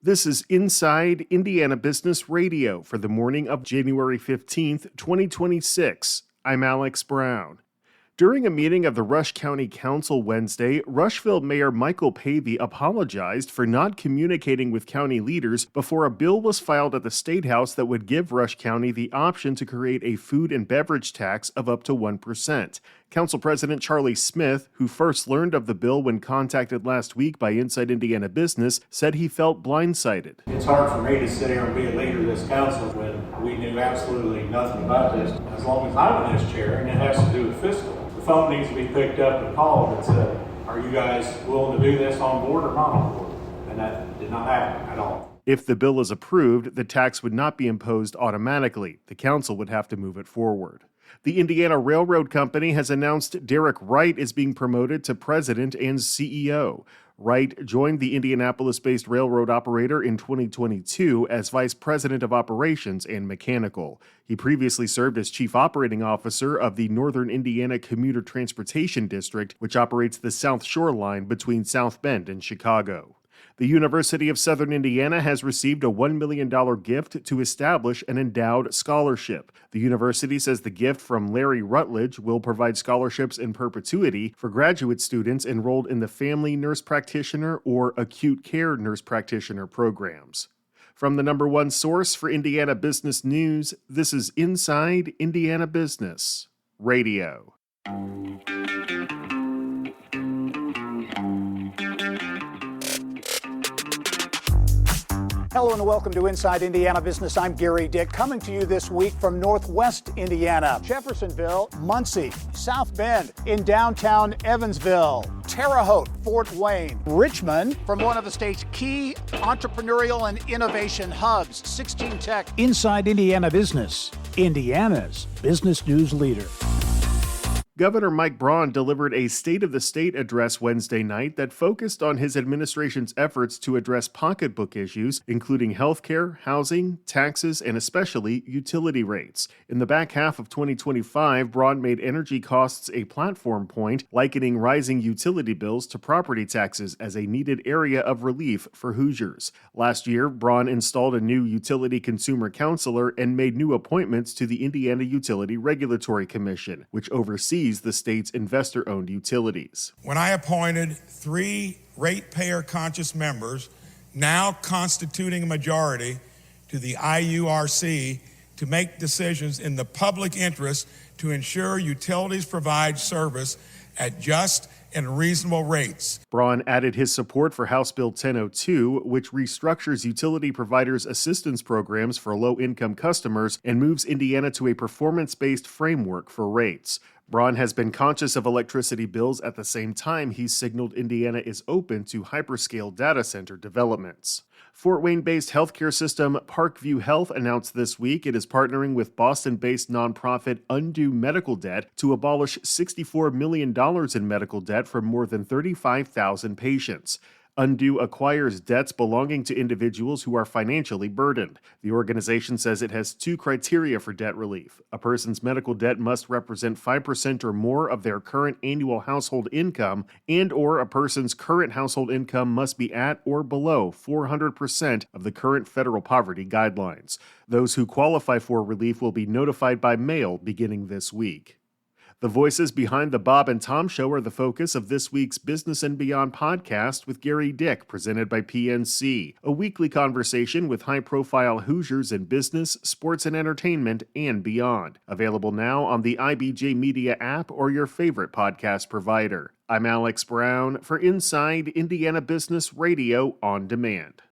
This is Inside Indiana Business Radio for the morning of January 15th, 2026. I'm Alex Braun. During a meeting of the Rush County Council Wednesday, Rushville Mayor Michael Pavey apologized for not communicating with county leaders before a bill was filed at the Statehouse that would give Rush County the option to create a food and beverage tax of up to 1%. Council President Charlie Smith, who first learned of the bill when contacted last week by Inside Indiana Business, said he felt blindsided. It's hard for me to sit here and be a leader of this council when we knew absolutely nothing about this. As long as I'm in this chair, and it has to do with fiscal. The phone needs to be picked up and called and said, are you guys willing to do this on board or not on board? And that did not happen at all. If the bill is approved, the tax would not be imposed automatically. The council would have to move it forward. The Indiana Railroad Company has announced Derek Wright is being promoted to president and CEO. Wright joined the Indianapolis-based railroad operator in 2022 as vice president of operations and mechanical. He previously served as chief operating officer of the Northern Indiana Commuter Transportation District, which operates the South Shore line between South Bend and Chicago. The University of Southern Indiana has received a $1 million gift to establish an endowed scholarship. The university says the gift from Larry Rutledge will provide scholarships in perpetuity for graduate students enrolled in the Family Nurse Practitioner or Acute Care Nurse Practitioner programs. From the number one source for Indiana business news, this is Inside Indiana Business Radio. Hello and welcome to Inside Indiana Business. I'm Gary Dick, coming to you this week from Northwest Indiana, Jeffersonville, Muncie, South Bend, in downtown Evansville, Terre Haute, Fort Wayne, Richmond, from one of the state's key entrepreneurial and innovation hubs, 16 Tech. Inside Indiana Business, Indiana's business news leader. Governor Mike Braun delivered a State of the State address Wednesday night that focused on his administration's efforts to address pocketbook issues, including healthcare, housing, taxes, and especially utility rates. In the back half of 2025, Braun made energy costs a platform point, likening rising utility bills to property taxes as a needed area of relief for Hoosiers. Last year, Braun installed a new utility consumer counselor and made new appointments to the Indiana Utility Regulatory Commission, which oversees the state's investor-owned utilities. When I appointed 3 ratepayer-conscious members, now constituting a majority, to the IURC to make decisions in the public interest to ensure utilities provide service at just and reasonable rates. Braun added his support for House Bill 1002, which restructures utility providers' assistance programs for low-income customers and moves Indiana to a performance-based framework for rates. Braun has been conscious of electricity bills at the same time he's signaled Indiana is open to hyperscale data center developments. Fort Wayne-based healthcare system Parkview Health announced this week it is partnering with Boston-based nonprofit Undo Medical Debt to abolish $64 million in medical debt from more than 35,000 patients. Undo acquires debts belonging to individuals who are financially burdened. The organization says it has 2 criteria for debt relief. A person's medical debt must represent 5% or more of their current annual household income, and/or a person's current household income must be at or below 400% of the current federal poverty guidelines. Those who qualify for relief will be notified by mail beginning this week. The voices behind the Bob and Tom Show are the focus of this week's Business and Beyond podcast with Gary Dick, presented by PNC, a weekly conversation with high-profile Hoosiers in business, sports and entertainment, and beyond. Available now on the IBJ Media app or your favorite podcast provider. I'm Alex Braun for Inside Indiana Business Radio on Demand.